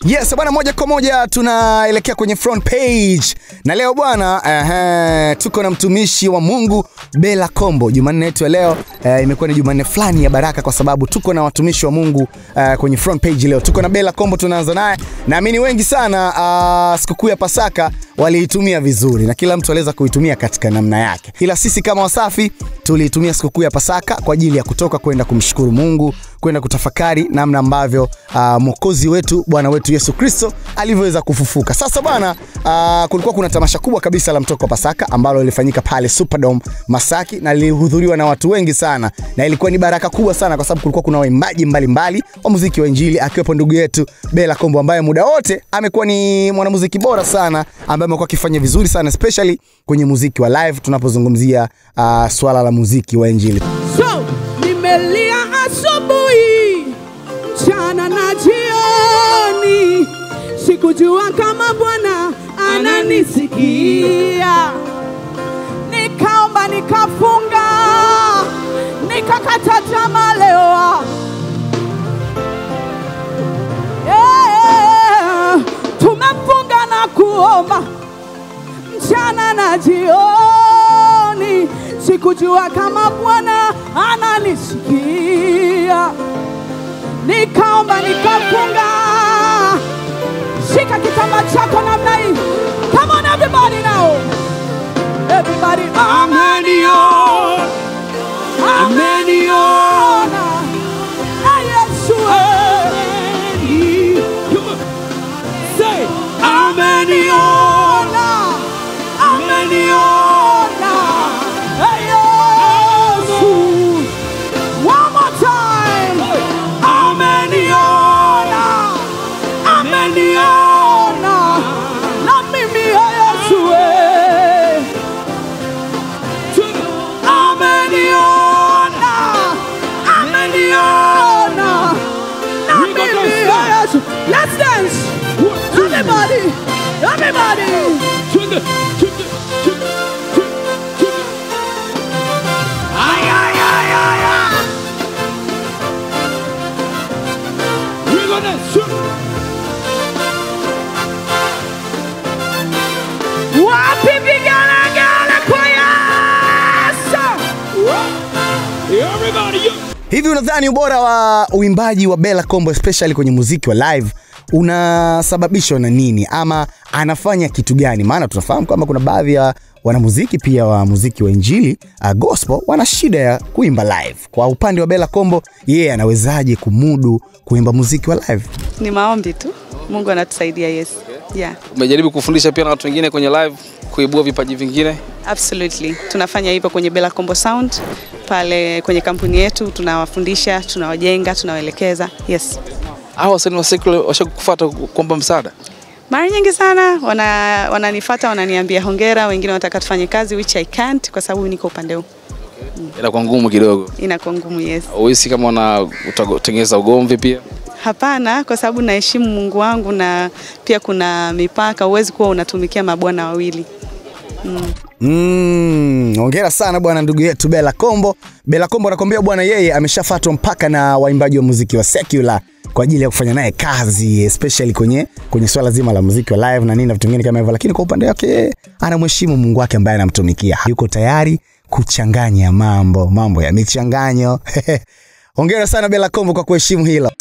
Yes, bwana, moja kwa moja tunaelekea kwenye front page. Na leo bwana, tuko na mtumishi wa Mungu Bella Kombo. Jumanne yetu ya leo imekuwa ni Jumanne fulani ya baraka kwa sababu tuko na watumishi wa Mungu kwenye front page leo. Tuko na Bella Kombo, tunaanza naye. Naamini wengi sana sikukuu ya Pasaka waliitumia vizuri na kila mtu aliweza kuitumia katika namna yake. Ila sisi kama Wasafi tuliitumia sikukuu ya Pasaka kwa ajili ya kutoka kwenda kumshukuru Mungu, kwenda kutafakari namna ambavyo Mwokozi wetu, Bwana wetu Yesu Kristo alivyoweza kufufuka. Sasa bwana, kulikuwa kuna tamasha kubwa kabisa la mtoko wa Pasaka ambalo lilifanyika pale Superdome Masaki na lilihudhuriwa na watu wengi sana, na ilikuwa ni baraka kubwa sana kwa sababu kulikuwa kuna waimbaji mbalimbali wa muziki wa Injili, akiwepo ndugu yetu Bella Kombo ambaye muda wote amekuwa ni mwanamuziki bora sana ambaye amekuwa akifanya vizuri sana especially kwenye muziki wa live tunapozungumzia swala la muziki wa Injili. So, nimelia asubuhi, mchana na jioni, sikujua kama Bwana ananisikia. Nikaomba, nikafunga, nikakata tamaa leo. Tumefunga na kuomba mchana na jioni, sikujua kama Bwana ananisikia. Nikaomba, nikafunga, shika kitambaa chako namna hii. Come on everybody now. Everybody, ameniona, ameniona, Yesu say ameniona, ameniona, Yesu. One more time. Ameniona, ameniona, na mimi Yesu. Ameniona, ameniona, na mimi Yesu. Let's dance. Everybody, everybody. Ay, ay, ay, ay, ay. We're gonna shoot. Wapi vijana gala kwa Yesu. Everybody. Hivi unadhani ubora wa uimbaji wa Bella Kombo especially kwenye muziki wa live unasababishwa na nini, ama anafanya kitu gani? Maana tunafahamu kama kuna baadhi ya wanamuziki pia wa muziki wa Injili gospel wana shida ya kuimba live. Kwa upande wa Bella Kombo, yeye anawezaje kumudu kuimba muziki wa live? Ni maombi tu. Mungu anatusaidia, yes. Yeah. Umejaribu kufundisha pia na watu wengine kwenye live kuibua vipaji vingine? Absolutely. Tunafanya hivyo kwenye Bella Kombo Sound. Pale kwenye kampuni yetu tunawafundisha, tunawajenga, tunawaelekeza. Yes. Hao wasanii wa secular washakufuata kuomba msaada? Mara nyingi sana wananifuata, wananiambia hongera, wengine wanataka tufanye kazi which I can't kwa sababu niko upande huu. Inakuwa ngumu kidogo. Inakuwa ngumu, yes. Uhisi kama utatengeneza ugomvi pia? Hapana, kwa sababu naheshimu Mungu wangu na pia kuna mipaka, huwezi kuwa unatumikia mabwana wawili. Hongera sana bwana ndugu yetu Bella Kombo. Bella Kombo anakuambia bwana yeye ameshafuatwa mpaka na waimbaji wa muziki wa secular kwa ajili ya kufanya naye kazi especially kwenye swala zima la muziki wa live na nini na vitu vingine kama hivyo, lakini kwa upande wake anamheshimu Mungu wake ambaye anamtumikia. Yuko tayari kuchanganya mambo ya michanganyo. Hongera sana Bella Kombo kwa kuheshimu hilo.